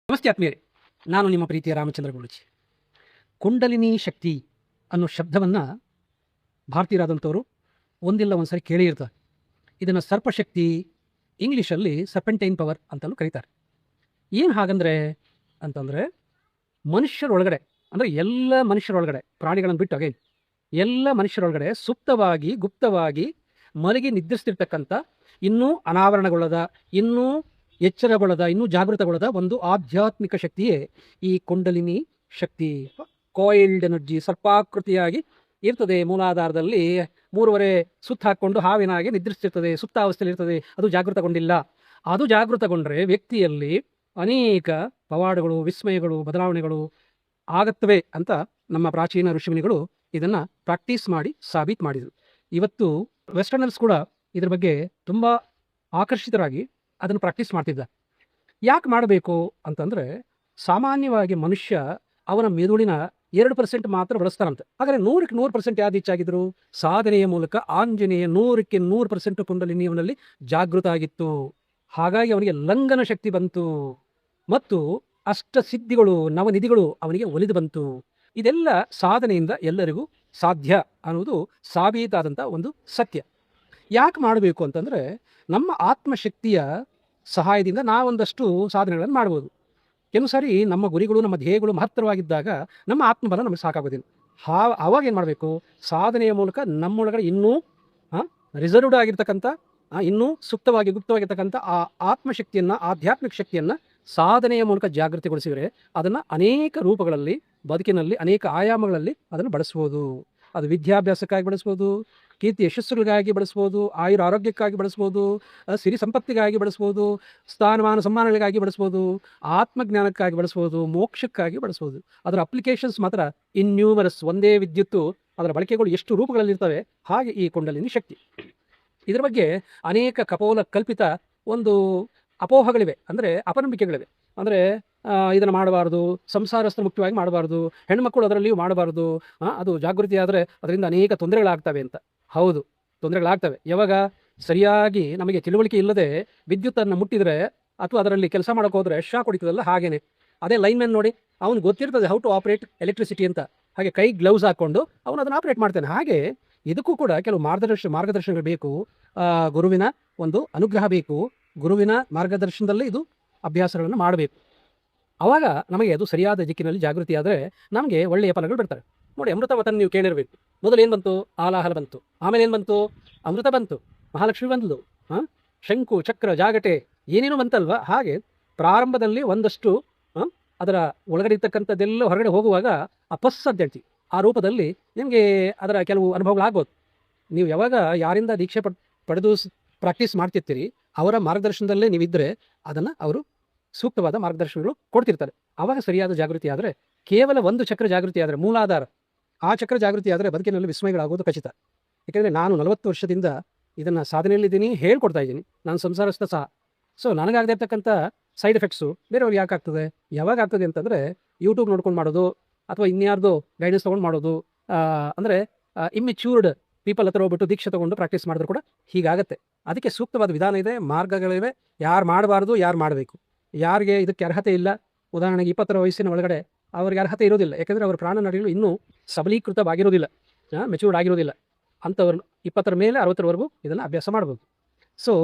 ನಮಸ್ತೆ ಆತ್ಮೀಯರೇ, ನಾನು ನಿಮ್ಮ ಪ್ರೀತಿಯ ರಾಮಚಂದ್ರ ಗುರುಜಿ. ಕುಂಡಲಿನಿ ಶಕ್ತಿ ಅನ್ನೋ ಶಬ್ದವನ್ನು ಭಾರತೀಯರಾದಂಥವರು ಒಂದಿಲ್ಲ ಒಂದು ಸಾರಿ ಕೇಳಿ ಇರ್ತಾರೆ. ಇದನ್ನು ಸರ್ಪಶಕ್ತಿ, ಇಂಗ್ಲೀಷಲ್ಲಿ ಸರ್ಪೆಂಟೈನ್ ಪವರ್ ಅಂತಲೂ ಕರೀತಾರೆ. ಏನು ಹಾಗಂದರೆ ಅಂತಂದರೆ, ಮನುಷ್ಯರೊಳಗಡೆ ಅಂದರೆ ಎಲ್ಲ ಮನುಷ್ಯರೊಳಗಡೆ, ಪ್ರಾಣಿಗಳನ್ನು ಬಿಟ್ಟು ಅಗೇನ್ ಎಲ್ಲ ಮನುಷ್ಯರೊಳಗಡೆ ಸುಪ್ತವಾಗಿ ಗುಪ್ತವಾಗಿ ಮಲಗಿ ನಿದ್ರಿಸ್ತಿರ್ತಕ್ಕಂಥ, ಇನ್ನೂ ಅನಾವರಣಗೊಳ್ಳದ, ಇನ್ನೂ ಎಚ್ಚರಗೊಳ್ಳದ, ಇನ್ನೂ ಜಾಗೃತಗೊಳ್ಳದ ಒಂದು ಆಧ್ಯಾತ್ಮಿಕ ಶಕ್ತಿಯೇ ಈ ಕುಂಡಲಿನಿ ಶಕ್ತಿ. ಕಾಯಿಲ್ಡ್ ಎನರ್ಜಿ ಸರ್ಪಾಕೃತಿಯಾಗಿ ಇರ್ತದೆ. ಮೂಲಾಧಾರದಲ್ಲಿ 3.5 ಸುತ್ತ ಹಾಕ್ಕೊಂಡು ಹಾವಿನಾಗೆ ನಿದ್ರಿಸ್ತಿರ್ತದೆ, ಸುಪ್ತಾವಸ್ಥೆಯಲ್ಲಿ ಇರ್ತದೆ. ಅದು ಜಾಗೃತಗೊಂಡಿಲ್ಲ. ಅದು ಜಾಗೃತಗೊಂಡ್ರೆ ವ್ಯಕ್ತಿಯಲ್ಲಿ ಅನೇಕ ಪವಾಡಗಳು, ವಿಸ್ಮಯಗಳು, ಬದಲಾವಣೆಗಳು ಆಗುತ್ತವೆ ಅಂತ ನಮ್ಮ ಪ್ರಾಚೀನ ಋಷಿಮುನಿಗಳು ಇದನ್ನು ಪ್ರಾಕ್ಟೀಸ್ ಮಾಡಿ ಸಾಬೀತು ಮಾಡಿದರು. ಇವತ್ತು ವೆಸ್ಟರ್ನರ್ಸ್ ಕೂಡ ಇದ್ರ ಬಗ್ಗೆ ತುಂಬ ಆಕರ್ಷಿತರಾಗಿ ಅದನ್ನು ಪ್ರಾಕ್ಟೀಸ್ ಮಾಡ್ತಿದ್ದ. ಯಾಕೆ ಮಾಡಬೇಕು ಅಂತಂದರೆ, ಸಾಮಾನ್ಯವಾಗಿ ಮನುಷ್ಯ ಅವನ ಮೆದುಳಿನ 2% ಮಾತ್ರ ಬಳಸ್ತಾರಂತೆ. ಹಾಗಾದರೆ 100ಕ್ಕೆ 100% ಯಾವ್ದು ಹೆಚ್ಚಾಗಿದ್ರು? ಸಾಧನೆಯ ಮೂಲಕ ಆಂಜನೇಯ 100ಕ್ಕೆ 100% ಕುಂಡಲಿನಿ ಅವನಲ್ಲಿ ಜಾಗೃತ ಆಗಿತ್ತು. ಹಾಗಾಗಿ ಅವನಿಗೆ ಲಂಘನ ಶಕ್ತಿ ಬಂತು ಮತ್ತು ಅಷ್ಟಸಿದ್ಧಿಗಳು, ನವನಿಧಿಗಳು ಅವನಿಗೆ ಒಲಿದು ಬಂತು. ಇದೆಲ್ಲ ಸಾಧನೆಯಿಂದ ಎಲ್ಲರಿಗೂ ಸಾಧ್ಯ ಅನ್ನೋದು ಸಾಬೀತಾದಂಥ ಒಂದು ಸತ್ಯ. ಯಾಕೆ ಮಾಡಬೇಕು ಅಂತಂದರೆ, ನಮ್ಮ ಆತ್ಮಶಕ್ತಿಯ ಸಹಾಯದಿಂದ ನಾವೊಂದಷ್ಟು ಸಾಧನೆಗಳನ್ನು ಮಾಡ್ಬೋದು. ಕೆಲವು ಸಾರಿ ನಮ್ಮ ಗುರಿಗಳು, ನಮ್ಮ ಧ್ಯೇಯಗಳು ಮಹತ್ತರವಾಗಿದ್ದಾಗ ನಮ್ಮ ಆತ್ಮಬಲ ನಮಗೆ ಸಾಕಾಗೋದಿಲ್ಲ. ಆವಾಗ ಏನು ಮಾಡಬೇಕು? ಸಾಧನೆಯ ಮೂಲಕ ನಮ್ಮೊಳಗಡೆ ಇನ್ನೂ ರಿಸರ್ವ್ಡ್ ಆಗಿರ್ತಕ್ಕಂಥ, ಇನ್ನೂ ಸುಪ್ತವಾಗಿ ಗುಪ್ತವಾಗಿರ್ತಕ್ಕಂಥ ಆ ಆತ್ಮಶಕ್ತಿಯನ್ನು, ಆಧ್ಯಾತ್ಮಿಕ ಶಕ್ತಿಯನ್ನು ಸಾಧನೆಯ ಮೂಲಕ ಜಾಗೃತಿಗೊಳಿಸಿದರೆ ಅದನ್ನು ಅನೇಕ ರೂಪಗಳಲ್ಲಿ, ಬದುಕಿನಲ್ಲಿ ಅನೇಕ ಆಯಾಮಗಳಲ್ಲಿ ಅದನ್ನು ಬಳಸ್ಬೋದು. ಅದು ವಿದ್ಯಾಭ್ಯಾಸಕ್ಕಾಗಿ ಬಳಸ್ಬೋದು, ಕೀರ್ತಿ ಯಶಸ್ಸುಗಳಿಗಾಗಿ ಬಳಸ್ಬೋದು, ಆಯುರ ಆರೋಗ್ಯಕ್ಕಾಗಿ ಬಳಸ್ಬೋದು, ಸಿರಿ ಸಂಪತ್ತಿಗಾಗಿ ಬಳಸ್ಬೋದು, ಸ್ಥಾನಮಾನ ಸಮ್ಮಾನಗಳಿಗಾಗಿ ಬಳಸ್ಬೋದು, ಆತ್ಮಜ್ಞಾನಕ್ಕಾಗಿ ಬಳಸ್ಬೋದು, ಮೋಕ್ಷಕ್ಕಾಗಿ ಬಳಸ್ಬೋದು. ಅದರ ಅಪ್ಲಿಕೇಶನ್ಸ್ ಮಾತ್ರ ಇನ್ಯೂಮರಸ್. ಒಂದೇ ವಿದ್ಯುತ್ತು ಅದರ ಬಳಕೆಗಳು ಎಷ್ಟು ರೂಪಗಳಲ್ಲಿರ್ತವೆ. ಹಾಗೆ ಈ ಕುಂಡಲಿನಿ ಶಕ್ತಿ. ಇದರ ಬಗ್ಗೆ ಅನೇಕ ಕಪೋಲ ಕಲ್ಪಿತ ಒಂದು ಅಪೋಹಗಳಿವೆ, ಅಂದರೆ ಅಪನಂಬಿಕೆಗಳಿವೆ. ಅಂದರೆ ಇದನ್ನು ಮಾಡಬಾರ್ದು, ಸಂಸಾರಸ್ಥ ಮುಖ್ಯವಾಗಿ ಮಾಡಬಾರ್ದು, ಹೆಣ್ಮಕ್ಕಳು ಅದರಲ್ಲಿಯೂ ಮಾಡಬಾರ್ದು, ಅದು ಜಾಗೃತಿ ಆದರೆ ಅದರಿಂದ ಅನೇಕ ತೊಂದರೆಗಳಾಗ್ತವೆ ಅಂತ. ಹೌದು, ತೊಂದರೆಗಳಾಗ್ತವೆ. ಯಾವಾಗ ಸರಿಯಾಗಿ ನಮಗೆ ತಿಳುವಳಿಕೆ ಇಲ್ಲದೆ ವಿದ್ಯುತ್ತನ್ನು ಮುಟ್ಟಿದರೆ ಅಥವಾ ಅದರಲ್ಲಿ ಕೆಲಸ ಮಾಡೋಕೆ ಹೋದರೆ ಶಾಕ್ ಹೊಡಿತದಲ್ಲ, ಹಾಗೇನೆ. ಅದೇ ಲೈನ್ಮನ್ ನೋಡಿ, ಅವ್ನು ಗೊತ್ತಿರ್ತದೆ ಹೌ ಟು ಆಪರೇಟ್ ಎಲೆಕ್ಟ್ರಿಸಿಟಿ ಅಂತ. ಹಾಗೆ ಕೈ ಗ್ಲೌಸ್ ಹಾಕ್ಕೊಂಡು ಅವನು ಅದನ್ನು ಆಪರೇಟ್ ಮಾಡ್ತಾನೆ. ಹಾಗೆ ಇದಕ್ಕೂ ಕೂಡ ಕೆಲವು ಮಾರ್ಗದರ್ಶನಗಳು ಬೇಕು. ಗುರುವಿನ ಒಂದು ಅನುಗ್ರಹ ಬೇಕು. ಗುರುವಿನ ಮಾರ್ಗದರ್ಶನದಲ್ಲಿ ಇದು ಅಭ್ಯಾಸಗಳನ್ನು ಮಾಡಬೇಕು. ಆವಾಗ ನಮಗೆ ಅದು ಸರಿಯಾದ ದಿಕ್ಕಿನಲ್ಲಿ ಜಾಗೃತಿ ಆದರೆ ನಮಗೆ ಒಳ್ಳೆಯ ಫಲಗಳು ಬರ್ತಾರೆ. ನೋಡಿ, ಅಮೃತ ಮತನ್ನು ನೀವು ಕೇಳಿರಬೇಕು. ಮೊದಲು ಏನು ಬಂತು? ಆಲಾಹಲ ಬಂತು. ಆಮೇಲೆ ಏನು ಬಂತು? ಅಮೃತ ಬಂತು, ಮಹಾಲಕ್ಷ್ಮಿ ಬಂತು, ಶಂಕು ಚಕ್ರ ಜಾಗಟೆ ಏನೇನು ಬಂತಲ್ವ. ಹಾಗೆ ಪ್ರಾರಂಭದಲ್ಲಿ ಒಂದಷ್ಟು ಅದರ ಒಳಗಡೆ ಇರ್ತಕ್ಕಂಥದ್ದೆಲ್ಲ ಹೊರಗಡೆ ಹೋಗುವಾಗ ಅಪಸ್ಸದ್ಯಂತಿ ಆ ರೂಪದಲ್ಲಿ ನಿಮಗೆ ಅದರ ಕೆಲವು ಅನುಭವಗಳಾಗ್ಬೋದು. ನೀವು ಯಾವಾಗ ಯಾರಿಂದ ದೀಕ್ಷೆ ಪಡೆದು ಪ್ರಾಕ್ಟೀಸ್ ಮಾಡ್ತಿರ್ತೀರಿ, ಅವರ ಮಾರ್ಗದರ್ಶನದಲ್ಲೇ ನೀವಿದ್ದರೆ ಅದನ್ನು ಅವರು ಸೂಕ್ತವಾದ ಮಾರ್ಗದರ್ಶನಗಳು ಕೊಡ್ತಿರ್ತಾರೆ. ಆವಾಗ ಸರಿಯಾದ ಜಾಗೃತಿ ಆದರೆ, ಕೇವಲ ಒಂದು ಚಕ್ರ ಜಾಗೃತಿ ಆದರೆ, ಮೂಲಾಧಾರ ಆ ಚಕ್ರ ಜಾಗೃತಿ ಆದರೆ ಬದುಕಿನಲ್ಲಿ ವಿಸ್ಮಯಗಳಾಗೋದು ಖಚಿತ. ಯಾಕೆಂದರೆ ನಾನು 40 ವರ್ಷದಿಂದ ಇದನ್ನು ಸಾಧನೆಯಲ್ಲಿದ್ದೀನಿ, ಹೇಳ್ಕೊಡ್ತಾ ಇದ್ದೀನಿ. ನಾನು ಸಂಸಾರಸ್ಥ ಸಹ. ಸೊ ನನಗಾಗದೇ ಇರ್ತಕ್ಕಂಥ ಸೈಡ್ ಎಫೆಕ್ಟ್ಸು ಬೇರೆಯವ್ರಿಗೆ ಯಾಕೆ ಆಗ್ತದೆ? ಯಾವಾಗ ಆಗ್ತದೆ ಅಂತಂದರೆ, ಯೂಟ್ಯೂಬ್ ನೋಡ್ಕೊಂಡು ಮಾಡೋದು ಅಥವಾ ಇನ್ಯಾರ್ದು ಗೈಡೆನ್ಸ್ ತೊಗೊಂಡು ಮಾಡೋದು. ಅಂದರೆ ಇಮ್ಮೆಚ್ಯೂರ್ಡ್ ಪೀಪಲ್ ಹತ್ರ ಹೋಗ್ಬಿಟ್ಟು ದೀಕ್ಷೆ ತೊಗೊಂಡು ಪ್ರಾಕ್ಟೀಸ್ ಮಾಡಿದ್ರು ಕೂಡ ಹೀಗಾಗತ್ತೆ. ಅದಕ್ಕೆ ಸೂಕ್ತವಾದ ವಿಧಾನ ಇದೆ, ಮಾರ್ಗಗಳಿವೆ. ಯಾರು ಮಾಡಬಾರ್ದು, ಯಾರು ಮಾಡಬೇಕು, ಯಾರಿಗೆ ಇದಕ್ಕೆ ಅರ್ಹತೆ ಇಲ್ಲ. ಉದಾಹರಣೆಗೆ 20ರ ವಯಸ್ಸಿನ ಒಳಗಡೆ ಅವರಿಗೆ ಅರ್ಹತೆ ಇರೋದಿಲ್ಲ. ಯಾಕೆಂದರೆ ಅವರ ಪ್ರಾಣ ನಡಿಗಳು ಇನ್ನೂ ಸಬಲೀಕೃತವಾಗಿರೋದಿಲ್ಲ, ಮೆಚೂರ್ಡ್ ಆಗಿರೋದಿಲ್ಲ. ಅಂಥವ್ರು 20ರ ಮೇಲೆ 60ರವರೆಗೂ ಇದನ್ನು ಅಭ್ಯಾಸ ಮಾಡ್ಬೋದು. ಸೊ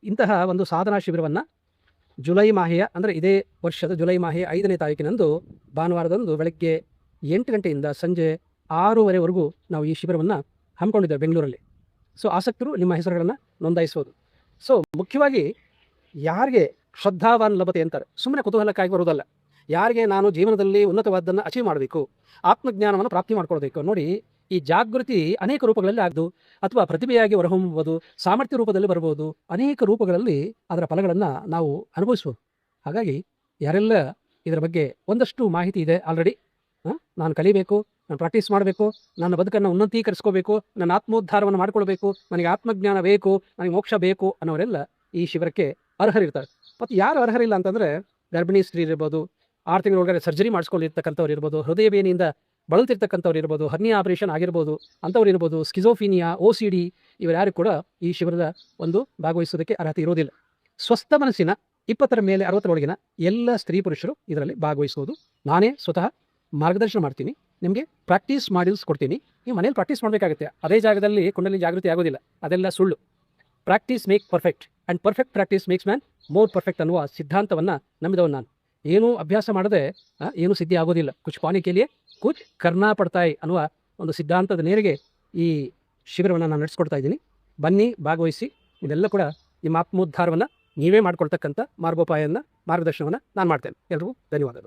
ಇಂತಹ ಒಂದು ಸಾಧನಾ ಶಿಬಿರವನ್ನು ಜುಲೈ ಮಾಹೆಯ, ಅಂದರೆ ಇದೇ ವರ್ಷದ ಜುಲೈ ಮಾಹೆಯ 5ನೇ ತಾರೀಕಿನಂದು ಭಾನುವಾರದಂದು ಬೆಳಗ್ಗೆ 8 ಗಂಟೆಯಿಂದ ಸಂಜೆ 6:30ವರೆಗೂ ನಾವು ಈ ಶಿಬಿರವನ್ನು ಹಮ್ಮಿಕೊಂಡಿದ್ದೇವೆ ಬೆಂಗಳೂರಲ್ಲಿ. ಸೊ ಆಸಕ್ತರು ನಿಮ್ಮ ಹೆಸರುಗಳನ್ನು ನೋಂದಾಯಿಸ್ಬೋದು. ಸೊ ಮುಖ್ಯವಾಗಿ ಯಾರಿಗೆ ಶ್ರದ್ಧಾವಾನ್ ಲಭತೆ ಅಂತಾರೆ, ಸುಮ್ಮನೆ ಕುತೂಹಲಕ್ಕಾಗಿ ಬರೋದಲ್ಲ. ಯಾರಿಗೆ ನಾನು ಜೀವನದಲ್ಲಿ ಉನ್ನತವಾದನ್ನು ಅಚೀವ್ ಮಾಡಬೇಕು, ಆತ್ಮಜ್ಞಾನವನ್ನು ಪ್ರಾಪ್ತಿ ಮಾಡ್ಕೊಳ್ಬೇಕು. ನೋಡಿ, ಈ ಜಾಗೃತಿ ಅನೇಕ ರೂಪಗಳಲ್ಲಿ ಆಗ್ದು, ಅಥವಾ ಪ್ರತಿಭೆಯಾಗಿ ಹೊರಹೊಮ್ಮಬಹುದು, ಸಾಮರ್ಥ್ಯ ರೂಪದಲ್ಲಿ ಬರ್ಬೋದು. ಅನೇಕ ರೂಪಗಳಲ್ಲಿ ಅದರ ಫಲಗಳನ್ನು ನಾವು ಅನುಭವಿಸ್ಬೋದು. ಹಾಗಾಗಿ ಯಾರೆಲ್ಲ ಇದರ ಬಗ್ಗೆ ಒಂದಷ್ಟು ಮಾಹಿತಿ ಇದೆ ಆಲ್ರೆಡಿ, ನಾನು ಕಲಿಬೇಕು, ನಾನು ಪ್ರಾಕ್ಟೀಸ್ ಮಾಡಬೇಕು, ನನ್ನ ಬದುಕನ್ನು ಉನ್ನತೀಕರಿಸ್ಕೋಬೇಕು, ನನ್ನ ಆತ್ಮೋದ್ಧಾರವನ್ನು ಮಾಡ್ಕೊಳ್ಬೇಕು, ನನಗೆ ಆತ್ಮಜ್ಞಾನ ಬೇಕು, ನನಗೆ ಮೋಕ್ಷ ಬೇಕು ಅನ್ನೋರೆಲ್ಲ ಈ ಶಿಬಿರಕ್ಕೆ ಅರ್ಹರಿರ್ತಾರೆ. ಮತ್ತು ಯಾರು ಅರ್ಹರಿಲ್ಲ ಅಂತಂದರೆ, ಗರ್ಭಿಣಿ ಸ್ತ್ರೀ ಇರ್ಬೋದು, 6 ತಿಂಗಳ ಒಳಗಡೆ ಸರ್ಜರಿ ಮಾಡಿಸ್ಕೊಂಡಿರ್ತಕ್ಕಂಥವ್ರು ಇರ್ಬೋದು, ಹೃದಯ ಬೇನೆಯಿಂದ ಬಳಲ್ತಿರ್ತಕ್ಕಂಥವ್ರು ಇರ್ಬೋದು, ಹರ್ನಿಯಾ ಆಪರೇಷನ್ ಆಗಿರ್ಬೋದು ಅಂಥವ್ರು ಇರ್ಬೋದು, ಸ್ಕಿಜೋಫೀನಿಯಾ, OCD ಇವರು ಯಾರು ಕೂಡ ಈ ಶಿಬಿರದ ಒಂದು ಭಾಗವಹಿಸೋದಕ್ಕೆ ಅರ್ಹತೆ ಇರೋದಿಲ್ಲ. ಸ್ವಸ್ಥ ಮನಸ್ಸಿನ 20ರ ಮೇಲೆ 60ರೊಳಗಿನ ಎಲ್ಲ ಸ್ತ್ರೀ ಪುರುಷರು ಇದರಲ್ಲಿ ಭಾಗವಹಿಸೋದು. ನಾನೇ ಸ್ವತಃ ಮಾರ್ಗದರ್ಶನ ಮಾಡ್ತೀನಿ, ನಿಮಗೆ ಪ್ರಾಕ್ಟೀಸ್ ಮಾಡ್ಯೂಲ್ಸ್ ಕೊಡ್ತೀನಿ. ನೀವು ಮನೇಲಿ ಪ್ರಾಕ್ಟೀಸ್ ಮಾಡಬೇಕಾಗುತ್ತೆ. ಅದೇ ಜಾಗದಲ್ಲಿ ಕುಂಡಲಿನಿ ಜಾಗೃತಿ ಆಗೋದಿಲ್ಲ, ಅದೆಲ್ಲ ಸುಳ್ಳು. Practice make perfect and perfect practice makes man more perfect ಅನ್ನುವ ಸಿದ್ಧಾಂತವನ್ನು ನಂಬಿದವನು ನಾನು. ಏನೂ ಅಭ್ಯಾಸ ಮಾಡದೆ ಏನೂ ಸಿದ್ಧಿ ಆಗೋದಿಲ್ಲ. ಕುಚ್ ಪಾನೆ ಕೇಳಿಯೇ ಕುಚ್ ಕರ್ನಾ ಪಡ್ತಾಯಿ ಅನ್ನುವ ಒಂದು ಸಿದ್ಧಾಂತದ ಮೇರೆಗೆ ಈ ಶಿಬಿರವನ್ನು ನಾನು ನಡೆಸ್ಕೊಡ್ತಾ ಇದ್ದೀನಿ. ಬನ್ನಿ, ಭಾಗವಹಿಸಿ. ಇದೆಲ್ಲ ಕೂಡ ನಿಮ್ಮ ಆತ್ಮೋದ್ಧಾರವನ್ನು ನೀವೇ ಮಾಡ್ಕೊಳ್ತಕ್ಕಂಥ ಮಾರ್ಗೋಪಾಯವನ್ನು, ಮಾರ್ಗದರ್ಶನವನ್ನು ನಾನು ಮಾಡ್ತೇನೆ. ಎಲ್ರಿಗೂ ಧನ್ಯವಾದಗಳು.